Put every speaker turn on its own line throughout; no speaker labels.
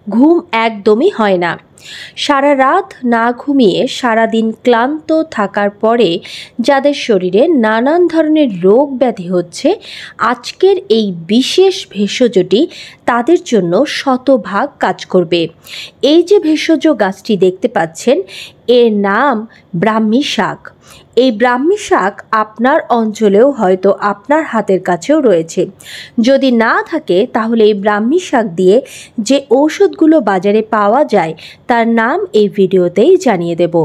ঘুম একদমই হয় না। সারা রাত না ঘুমিয়ে সারাদিন ক্লান্ত থাকার পরে যাদের শরীরে নানান ধরনের রোগ ব্যাধি হচ্ছে, আজকের এই বিশেষ ভেষজটি তাদের জন্য শতভাগ কাজ করবে। এই যে ভেষজ গাছটি দেখতে পাচ্ছেন, এর নাম ব্রাহ্মী শাক। এই ব্রাহ্মী শাক আপনার অঞ্চলেও হয়তো আপনার হাতের কাছেও রয়েছে। যদি না থাকে তাহলে এই ব্রাহ্মী শাক দিয়ে যে ঔষধগুলো বাজারে পাওয়া যায় তার নাম এই ভিডিওতেই জানিয়ে দেব।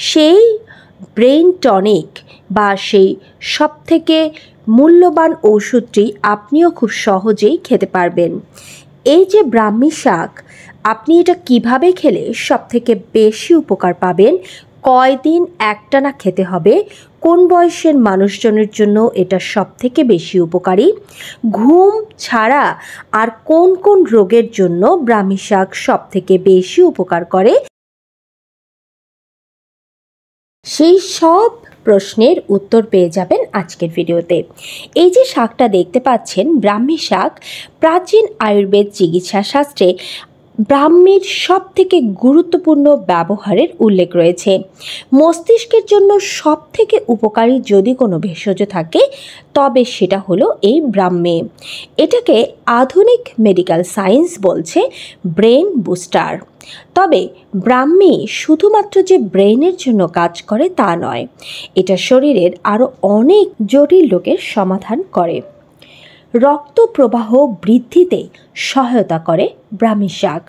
সেই ব্রেইন টনিক বা সেই সবথেকে মূল্যবান ওষুধটি আপনিও খুব সহজেই খেতে পারবেন। এই যে ব্রাহ্মী শাক, আপনি এটা কিভাবে খেলে সবথেকে বেশি উপকার পাবেন, কয়দিন একটানা খেতে হবে, কোন বয়সের মানুষজনের জন্য এটা সবথেকে বেশি উপকারী, ঘুম ছাড়া আর কোন কোন রোগের জন্য ব্রাহ্মী শাক সবথেকে বেশি উপকার করে, সেই সব প্রশ্নের উত্তর পেয়ে যাবেন আজকের ভিডিওতে। এই যে শাকটা দেখতে পাচ্ছেন, ব্রাহ্মী শাক, প্রাচীন আয়ুর্বেদ চিকিৎসা শাস্ত্রে ব্রাহ্মীর সব থেকে গুরুত্বপূর্ণ ব্যবহারের উল্লেখ রয়েছে। মস্তিষ্কের জন্য সব থেকে উপকারী যদি কোনো ভেষজ থাকে তবে সেটা হলো এই ব্রাহ্মী। এটাকে আধুনিক মেডিকেল সায়েন্স বলছে ব্রেন বুস্টার। তবে ব্রাহ্মী শুধুমাত্র যে ব্রেনের জন্য কাজ করে তা নয়, এটা শরীরের আরও অনেক জটিল রোগের সমাধান করে। রক্ত প্রবাহ বৃদ্ধিতে সহায়তা করে ব্রাহ্মী শাক।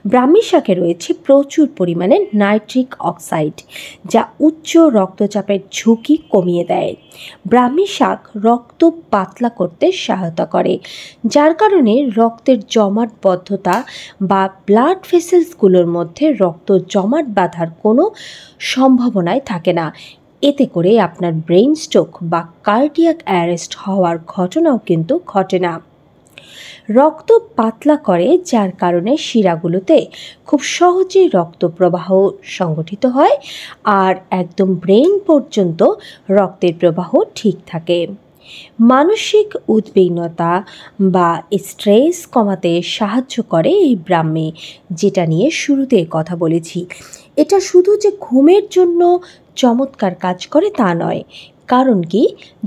ব্রাহ্মী শাকে রয়েছে প্রচুর পরিমাণে নাইট্রিক অক্সাইড, যা উচ্চ রক্তচাপের ঝুঁকি কমিয়ে দেয়। ব্রাহ্মী শাক রক্ত পাতলা করতে সহায়তা করে, যার কারণে রক্তের জমাটবদ্ধতা বা ব্লাড ভেসেলসগুলোর মধ্যে রক্ত জমাট বাঁধার কোনো সম্ভাবনাই থাকে না। এতে করে আপনার ব্রেইন স্ট্রোক বা কার্ডিয়াক অ্যারেস্ট হওয়ার ঘটনাও কিন্তু ঘটে না। রক্ত পাতলা করে, যার কারণে শিরাগুলোতে খুব সহজেই রক্ত প্রবাহ সংগঠিত হয় আর একদম ব্রেন পর্যন্ত রক্তের প্রবাহ ঠিক থাকে। মানসিক উদ্বিগ্নতা বা স্ট্রেস কমাতে সাহায্য করে এই ব্রাহ্মী, যেটা নিয়ে শুরুতে কথা বলেছি। এটা শুধু যে ঘুমের জন্য চমৎকার কাজ করে তা নয়, কারণ কি,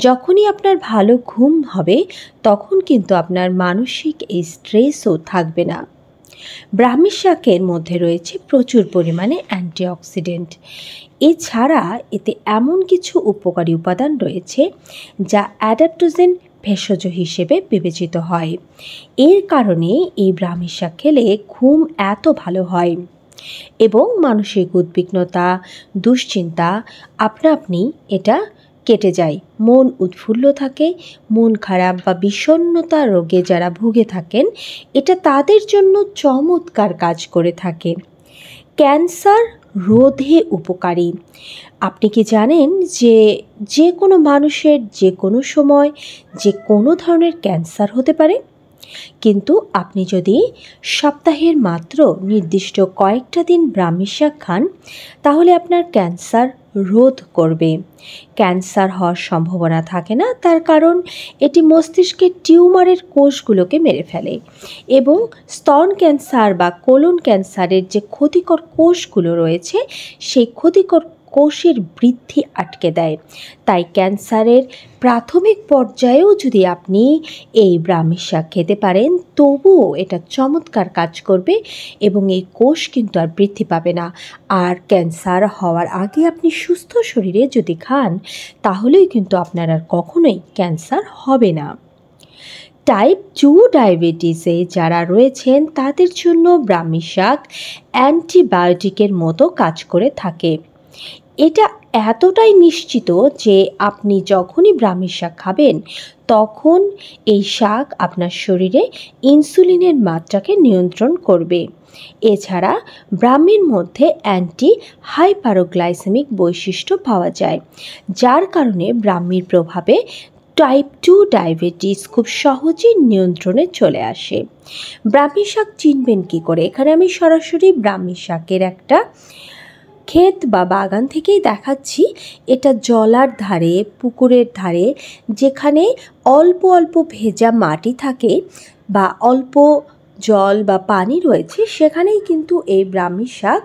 যখনই আপনার ভালো ঘুম হবে তখন কিন্তু আপনার মানসিক এই স্ট্রেসও থাকবে না। ব্রাহ্মী শাকের মধ্যে রয়েছে প্রচুর পরিমাণে অ্যান্টিঅক্সিডেন্ট। এছাড়া এতে এমন কিছু উপকারী উপাদান রয়েছে যা অ্যাডাপ্টোজেন ভেষজ হিসেবে বিবেচিত হয়। এর কারণে এই ব্রাহ্মী শাক খেলে ঘুম এত ভালো হয় এবং মানসিক উদ্বিগ্নতা, দুশ্চিন্তা আপনা আপনি এটা কেটে যায়। মন উৎফুল্ল থাকে। মন খারাপ বা বিষণ্ণতা রোগে যারা ভুগে থাকেন, এটা তাদের জন্য চমৎকার কাজ করে থাকে। ক্যান্সার রোধে উপকারী। আপনি কি জানেন যে যে কোনো মানুষের যে কোনো সময় যে কোনো ধরনের ক্যান্সার হতে পারে, কিন্তু আপনি যদি সপ্তাহের মাত্র নির্দিষ্ট কয়েকটা দিন ব্রাহ্মী শাক খান তাহলে আপনার ক্যান্সার রোধ করবে। ক্যান্সার হওয়ার সম্ভাবনা থাকে না, তার কারণ এটি মস্তিষ্কের টিউমারের কোষগুলোকে মেরে ফেলে এবং স্তন ক্যান্সার বা কোলন ক্যান্সারের যে ক্ষতিকর কোষগুলো রয়েছে সেই ক্ষতিকর কোষের বৃদ্ধি আটকে দেয়। তাই ক্যান্সারের প্রাথমিক পর্যায়েও যদি আপনি এই ব্রাহ্মী শাক খেতে পারেন তবুও এটা চমৎকার কাজ করবে এবং এই কোষ কিন্তু আর বৃদ্ধি পাবে না। আর ক্যান্সার হওয়ার আগে আপনি সুস্থ শরীরে যদি খান তাহলেই কিন্তু আপনার আর কখনোই ক্যান্সার হবে না। টাইপ 2 ডায়াবেটিসে যারা রয়েছেন তাদের জন্য ব্রাহ্মী শাক অ্যান্টিবায়োটিকের মতো কাজ করে থাকে। এটা এতটাই নিশ্চিত যে আপনি যখনই ব্রাহ্মী শাক খাবেন তখন এই শাক আপনার শরীরে ইনসুলিনের মাত্রাকে নিয়ন্ত্রণ করবে। এছাড়া ব্রাহ্মীর মধ্যে অ্যান্টি হাইপারোগ্লাইসেমিক বৈশিষ্ট্য পাওয়া যায়, যার কারণে ব্রাহ্মীর প্রভাবে টাইপ 2 ডায়াবেটিস খুব সহজেই নিয়ন্ত্রণে চলে আসে। ব্রাহ্মী শাক চিনবেন কী করে? এখানে আমি সরাসরি ব্রাহ্মী শাকের একটা ক্ষেত বা বাগান থেকেই দেখাচ্ছি। এটা জলার ধারে, পুকুরের ধারে, যেখানে অল্প অল্প ভেজা মাটি থাকে বা অল্প জল বা পানি রয়েছে সেখানেই কিন্তু এই ব্রাহ্মী শাক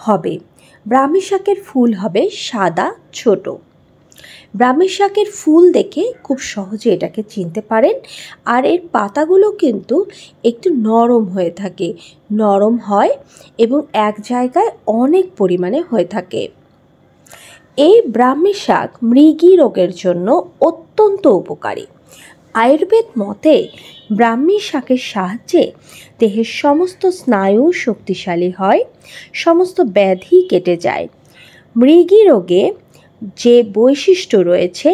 হবে। ব্রাহ্মী শাকের ফুল হবে সাদা ছোট। ব্রাহ্মী শাকের ফুল দেখে খুব সহজে এটাকে চিনতে পারেন। আর এর পাতাগুলো কিন্তু একটু নরম হয়ে থাকে, নরম হয় এবং এক জায়গায় অনেক পরিমাণে হয়ে থাকে। এই ব্রাহ্মী শাক মৃগী রোগের জন্য অত্যন্ত উপকারী। আয়ুর্বেদ মতে ব্রাহ্মী শাকের সাহায্যে দেহের সমস্ত স্নায়ু শক্তিশালী হয়, সমস্ত ব্যাধি কেটে যায়। মৃগী রোগে যে বৈশিষ্ট্য রয়েছে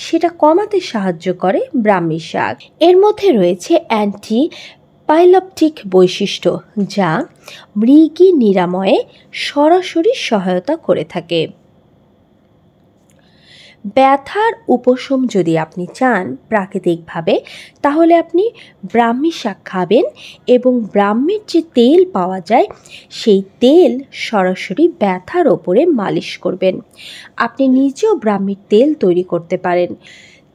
সেটা কমাতে সাহায্য করে ব্রাহ্মী শাক। এর মধ্যে রয়েছে অ্যান্টি পাইলপটিক বৈশিষ্ট্য, যা মৃগী নিরাময়ে সরাসরি সহায়তা করে থাকে। ব্যথার উপশম যদি আপনি চান প্রাকৃতিকভাবে, তাহলে আপনি ব্রাহ্মী শাক খাবেন এবং ব্রাহ্মীর যে তেল পাওয়া যায় সেই তেল সরাসরি ব্যথার ওপরে মালিশ করবেন। আপনি নিজেও ব্রাহ্মীর তেল তৈরি করতে পারেন।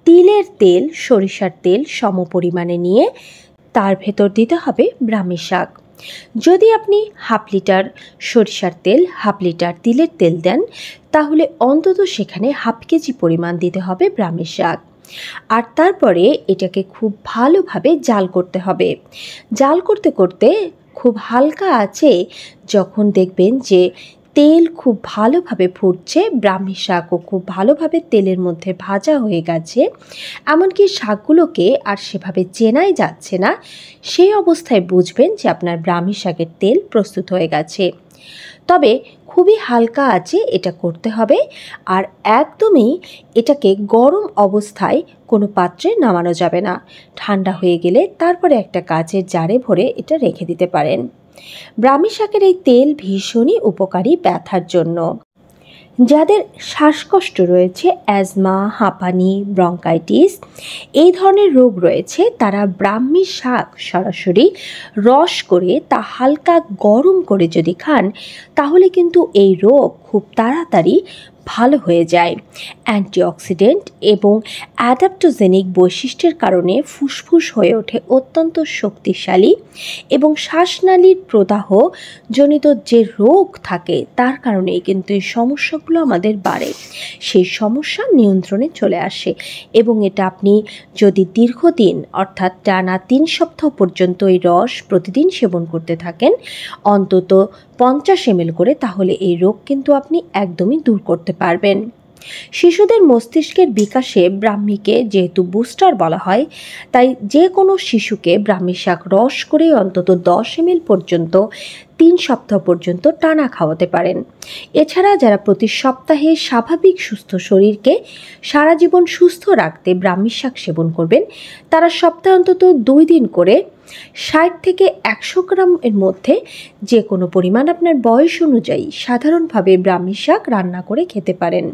তিলের তেল, সরিষার তেল সমপরিমাণে নিয়ে তার ভেতর দিতে হবে ব্রাহ্মী শাক। যদি আপনি হাফ লিটার সরিষার তেল, হাফ লিটার তিলের তেল দেন, তাহলে অন্তত সেখানে হাফ কেজি পরিমাণ দিতে হবে ব্রাহ্মী শাক। আর তারপরে এটাকে খুব ভালোভাবে জাল করতে হবে। জাল করতে করতে খুব হালকা আঁচে যখন দেখবেন যে তেল খুব ভালোভাবে ফুটছে, ব্রাহ্মী শাকও খুব ভালোভাবে তেলের মধ্যে ভাজা হয়ে গেছে, এমনকি শাকগুলোকে আর সেভাবে চেনাই যাচ্ছে না, সেই অবস্থায় বুঝবেন যে আপনার ব্রাহ্মী শাকের তেল প্রস্তুত হয়ে গেছে। তবে খুবই হালকা আঁচে এটা করতে হবে। আর একদমই এটাকে গরম অবস্থায় কোনো পাত্রে নামানো যাবে না। ঠান্ডা হয়ে গেলে তারপরে একটা কাচের জারে ভরে এটা রেখে দিতে পারেন। ব্রাহ্মী শাকের এই তেল ভীষণই উপকারী ব্যথার জন্য। যাদের শ্বাসকষ্ট রয়েছে, অ্যাজমা, হাঁপানি, ব্রঙ্কাইটিস এই ধরনের রোগ রয়েছে, তারা ব্রাহ্মী শাক সরাসরি রস করে তা হালকা গরম করে যদি খান, তাহলে কিন্তু এই রোগ খুব তাড়াতাড়ি ভালো হয়ে যায়। অ্যান্টিঅক্সিডেন্ট এবং অ্যাডাপ্টোজেনিক বৈশিষ্ট্যের কারণে ফুসফুস হয়ে ওঠে অত্যন্ত শক্তিশালী এবং শ্বাসনালীর প্রদাহ জনিত যে রোগ থাকে তার কারণেই কিন্তু এই সমস্যাগুলো আমাদের বাড়ে। সেই সমস্যা নিয়ন্ত্রণে চলে আসে এবং এটা আপনি যদি দীর্ঘদিন অর্থাৎ টানা 3 সপ্তাহ পর্যন্ত এই রস প্রতিদিন সেবন করতে থাকেন, অন্তত 50 ml করে, তাহলে এই রোগ কিন্তু আপনি একদমই দূর করতে পারবেন। শিশুদের মস্তিষ্কের বিকাশে ব্রাহ্মীকে যেহেতু বুস্টার বলা হয়, তাই যে কোনো শিশুকে ব্রাহ্মী শাক রস করে অন্তত 10 ml পর্যন্ত 3 সপ্তাহ পর্যন্ত টানা খাওয়াতে পারেন। এছাড়া যারা প্রতি সপ্তাহে স্বাভাবিক সুস্থ শরীরকে সারা জীবন সুস্থ রাখতে ব্রাহ্মী শাক সেবন করবেন, তারা সপ্তাহে অন্তত 2 দিন করে 60 থেকে 100 গ্রাম এর মধ্যে যে কোনো পরিমাণ আপনার বয়স অনুযায়ী সাধারণভাবে ব্রাহ্মী শাক রান্না করে খেতে পারেন।